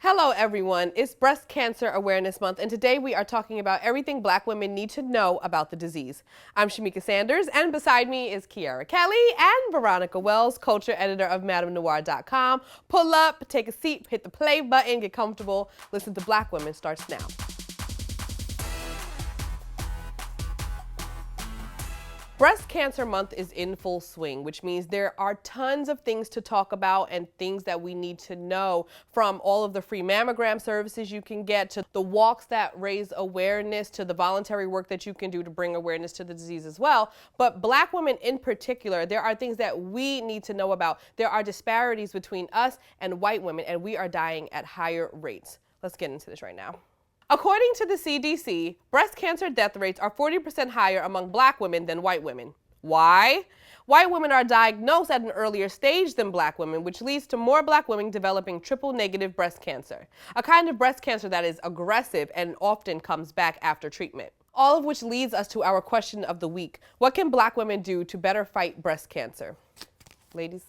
Hello everyone, it's Breast Cancer Awareness Month and today we are talking about everything Black women need to know about the disease. I'm Shamika Sanders and beside me is Kiara Kelly and Veronica Wells, culture editor of MadameNoire.com. Pull up, take a seat, hit the play button, get comfortable. Listen to Black Women starts now. Breast Cancer Month is in full swing, which means there are tons of things to talk about and things that we need to know, from all of the free mammogram services you can get to the walks that raise awareness to the voluntary work that you can do to bring awareness to the disease as well. But Black women in particular, there are things that we need to know about. There are disparities between us and white women, and we are dying at higher rates. Let's get into this right now. According to the CDC, breast cancer death rates are 40% higher among Black women than white women. Why? White women are diagnosed at an earlier stage than Black women, which leads to more Black women developing triple-negative breast cancer, a kind of breast cancer that is aggressive and often comes back after treatment. All of which leads us to our question of the week. What can Black women do to better fight breast cancer? Ladies?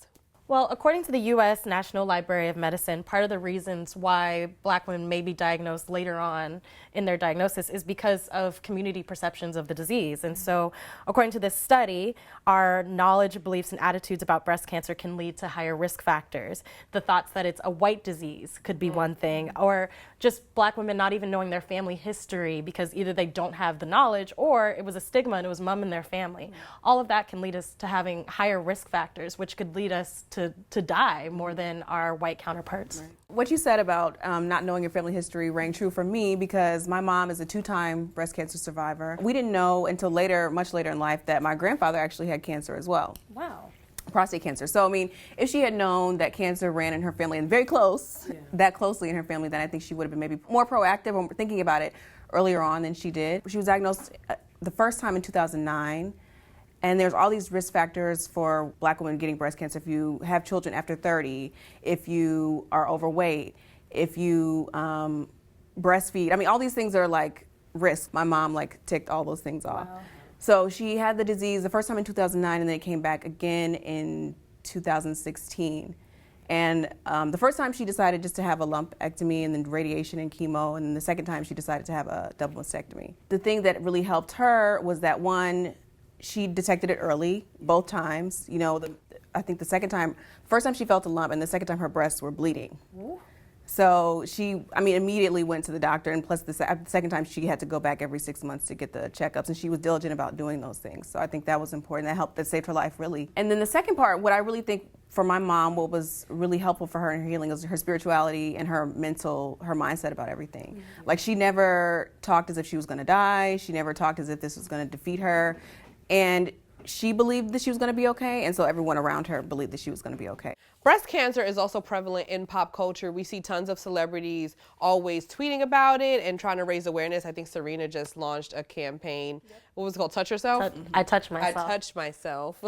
Well, according to the U.S. National Library of Medicine, part of the reasons why Black women may be diagnosed later on in their diagnosis is because of community perceptions of the disease. And so, according to this study, our knowledge, beliefs, and attitudes about breast cancer can lead to higher risk factors. The thoughts that it's a white disease could be one thing, or just Black women not even knowing their family history because either they don't have the knowledge or it was a stigma and it was mom and their family. All of that can lead us to having higher risk factors, which could lead us to die more than our white counterparts. Right. What you said about not knowing your family history rang true for me because my mom is a 2-time breast cancer survivor. We didn't know until later, much later in life, that my grandfather actually had cancer as well. Wow. Prostate cancer. So, I mean, if she had known that cancer ran in her family and very close, that closely in her family, then I think she would have been maybe more proactive or thinking about it earlier on than she did. She was diagnosed the first time in 2009. And there's all these risk factors for Black women getting breast cancer. If you have children after 30, if you are overweight, if you breastfeed. I mean, all these things are like risks. My mom ticked all those things off. Wow. So she had the disease the first time in 2009, and then it came back again in 2016. And the first time she decided just to have a lumpectomy and then radiation and chemo, and then the second time she decided to have a double mastectomy. The thing that really helped her was that, one, she detected it early, both times. You know, I think first time she felt a lump, and the second time her breasts were bleeding. Ooh. So she, immediately went to the doctor, and plus the second time she had to go back every 6 months to get the checkups, and she was diligent about doing those things. So I think that was important. That saved her life, really. And then the second part, what I really think for my mom, what was really helpful for her in her healing was her spirituality and her mindset about everything. Mm-hmm. Like, she never talked as if she was going to die. She never talked as if this was going to defeat her. And she believed that she was going to be okay, and so everyone around her believed that she was going to be okay. Breast cancer is also prevalent in pop culture. We see tons of celebrities always tweeting about it and trying to raise awareness. I think Serena just launched a campaign. Yep. What was it called? Touch Yourself? I Touch Myself. I Touch Myself.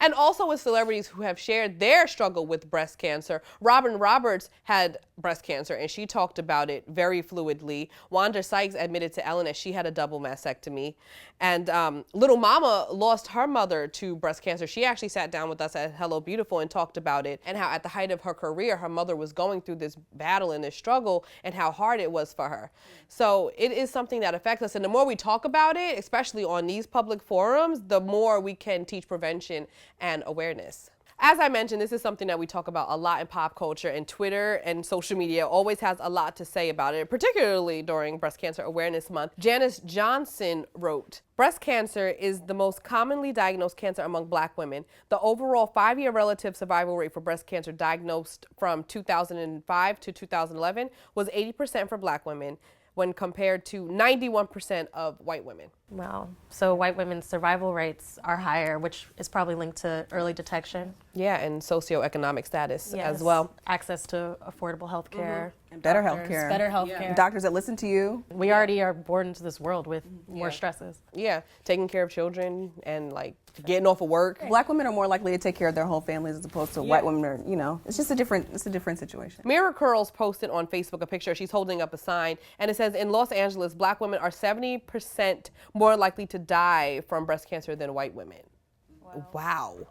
And also with celebrities who have shared their struggle with breast cancer. Robin Roberts had breast cancer, and she talked about it very fluidly. Wanda Sykes admitted to Ellen that she had a double mastectomy. And Little Mama lost her mother to breast cancer. She actually sat down with us at Hello Beautiful and talked about it, and how at the height of her career, her mother was going through this battle and this struggle, and how hard it was for her. So it is something that affects us, and the more we talk about it, especially on these public forums, the more we can teach prevention and awareness. As I mentioned, this is something that we talk about a lot in pop culture, and Twitter and social media always has a lot to say about it, particularly during Breast Cancer Awareness Month. Janice Johnson wrote, "Breast cancer is the most commonly diagnosed cancer among Black women. The overall 5-year relative survival rate for breast cancer diagnosed from 2005 to 2011 was 80% for Black women, when compared to 91% of white women." Wow. So white women's survival rates are higher, which is probably linked to early detection. Yeah, and socioeconomic status as well. Access to affordable health care. Mm-hmm. And better health care. Better health care. Doctors that listen to you. We already are born into this world with more stresses. Yeah, taking care of children and getting off of work. Black women are more likely to take care of their whole families as opposed to white women are, it's just a different situation. Mira Curls posted on Facebook a picture. She's holding up a sign, and it says, "In Los Angeles, Black women are 70% more likely to die from breast cancer than white women." Wow.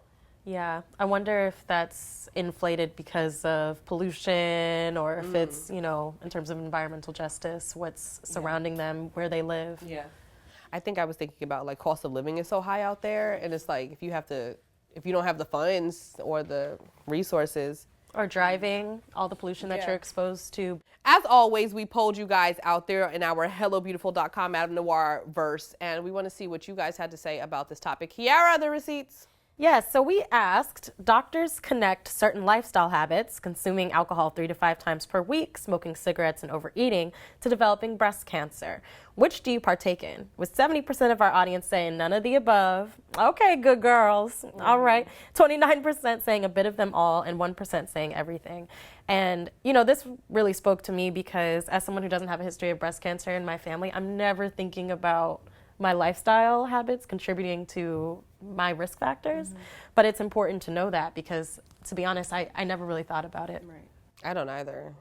Yeah, I wonder if that's inflated because of pollution or if it's, you know, in terms of environmental justice, what's surrounding them, where they live. Yeah. I think I was thinking about like cost of living is so high out there, and it's like if you don't have the funds or the resources. Or driving, all the pollution that you're exposed to. As always, we polled you guys out there in our hellobeautiful.com Madame Noire verse, and we want to see what you guys had to say about this topic. Kiara, the receipts. Yes, so we asked, doctors connect certain lifestyle habits, consuming alcohol 3 to 5 times per week, smoking cigarettes, and overeating, to developing breast cancer. Which do you partake in? With 70% of our audience saying none of the above. Okay, good girls. All right. 29% saying a bit of them all, and 1% saying everything. And, you know, this really spoke to me because as someone who doesn't have a history of breast cancer in my family, I'm never thinking about my lifestyle habits contributing to my risk factors. But it's important to know that because, to be honest, I never really thought about it. Right. I don't either.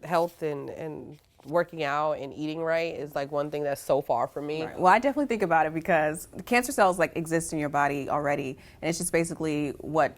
Health and working out and eating right is like one thing that's so far from me. Right. Well, I definitely think about it because the cancer cells like exist in your body already, and it's just basically what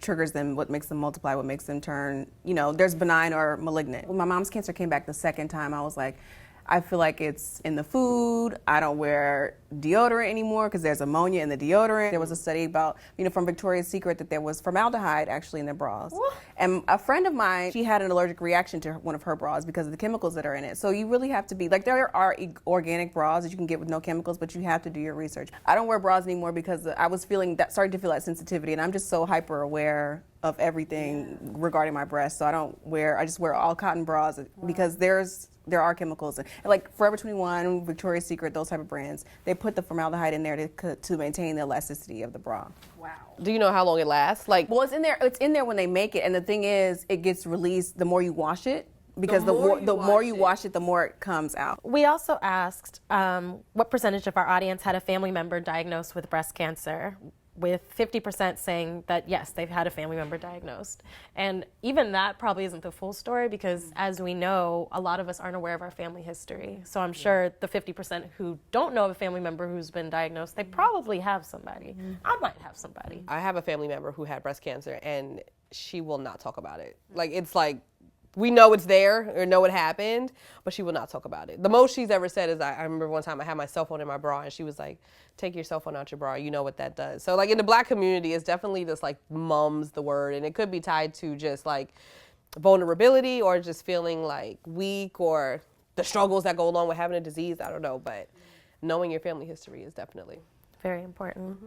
triggers them, what makes them multiply, what makes them turn, you know, there's benign or malignant. When my mom's cancer came back the second time, I was like, I feel like it's in the food. I don't wear deodorant anymore because there's ammonia in the deodorant. There was a study about, you know, from Victoria's Secret that there was formaldehyde actually in their bras. And a friend of mine, she had an allergic reaction to one of her bras because of the chemicals that are in it. So you really have to be, like there are organic bras that you can get with no chemicals, but you have to do your research. I don't wear bras anymore because I was starting to feel that sensitivity, and I'm just so hyper aware of everything regarding my breasts. So I just wear all cotton bras because there are chemicals. And like Forever 21, Victoria's Secret, those type of brands, they put the formaldehyde in there to maintain the elasticity of the bra. Wow. Do you know how long it lasts? Like, well, it's in there when they make it, and the thing is, it gets released the more you wash it, because the more you wash it, the more it comes out. We also asked what percentage of our audience had a family member diagnosed with breast cancer, with 50% saying that, yes, they've had a family member diagnosed. And even that probably isn't the full story because, as we know, a lot of us aren't aware of our family history. So I'm sure the 50% who don't know of a family member who's been diagnosed, they probably have somebody. I might have somebody. I have a family member who had breast cancer, and she will not talk about it. Like, it's like, we know it's there or know it happened, but she will not talk about it. The most she's ever said is, I remember one time I had my cell phone in my bra, and she was like, take your cell phone out your bra. You know what that does. So like in the Black community, it's definitely just like mum's the word, and it could be tied to just like vulnerability or just feeling like weak or the struggles that go along with having a disease. I don't know, but knowing your family history is definitely very important.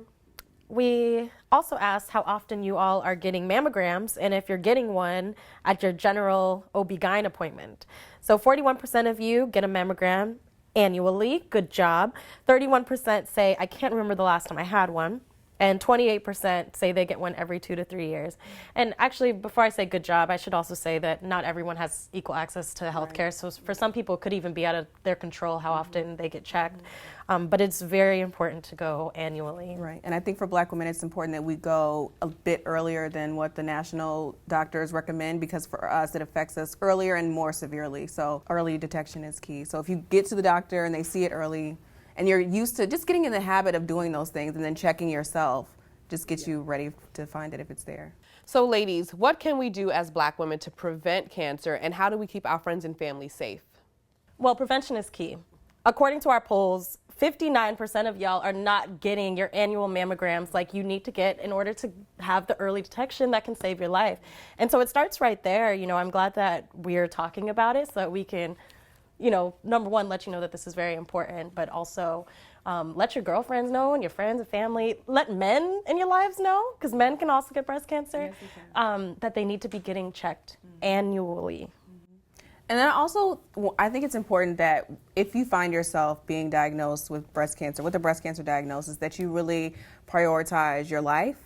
We also asked how often you all are getting mammograms and if you're getting one at your general OB-GYN appointment. So 41% of you get a mammogram annually. Good job. 31% say, I can't remember the last time I had one. And 28% say they get one every 2 to 3 years. And actually, before I say good job, I should also say that not everyone has equal access to healthcare. So for some people, it could even be out of their control how often they get checked. But it's very important to go annually. Right. And I think for Black women, it's important that we go a bit earlier than what the national doctors recommend, because for us, it affects us earlier and more severely. So early detection is key. So if you get to the doctor and they see it early, and you're used to just getting in the habit of doing those things and then checking yourself, just gets you ready to find it if it's there. So ladies, what can we do as Black women to prevent cancer, and how do we keep our friends and family safe? Well, prevention is key. According to our polls, 59% of y'all are not getting your annual mammograms like you need to get in order to have the early detection that can save your life. And so it starts right there. You know, I'm glad that we're talking about it so that we can, you know, number one, let you know that this is very important, but also let your girlfriends know and your friends and family. Let men in your lives know, because men can also get breast cancer, that they need to be getting checked annually. And then also, I think it's important that if you find yourself being diagnosed with breast cancer, with a breast cancer diagnosis, that you really prioritize your life.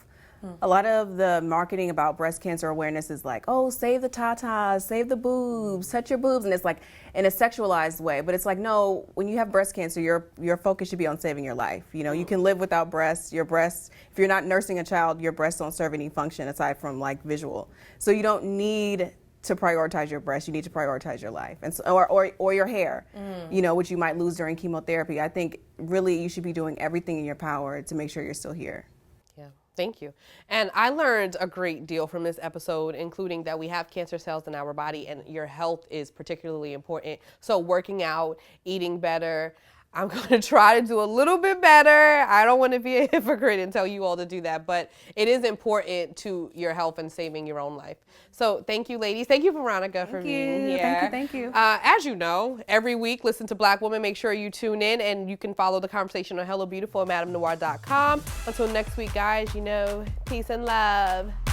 A lot of the marketing about breast cancer awareness is like, oh, save the tatas, save the boobs, touch your boobs, and it's like in a sexualized way. But it's like, no, when you have breast cancer, your focus should be on saving your life. You know, you can live without breasts. Your breasts, if you're not nursing a child, your breasts don't serve any function aside from like visual. So you don't need to prioritize your breasts. You need to prioritize your life, and so, or your hair, you know, which you might lose during chemotherapy. I think really you should be doing everything in your power to make sure you're still here. Yeah. Thank you. And I learned a great deal from this episode, including that we have cancer cells in our body and your health is particularly important. So working out, eating better. I'm going to try to do a little bit better. I don't want to be a hypocrite and tell you all to do that, but it is important to your health and saving your own life. So thank you, ladies. Thank you, Veronica, for being here. Thank you. As you know, every week, listen to Black Woman. Make sure you tune in, and you can follow the conversation on Hello Beautiful at MadameNoire.com. Until next week, guys, peace and love.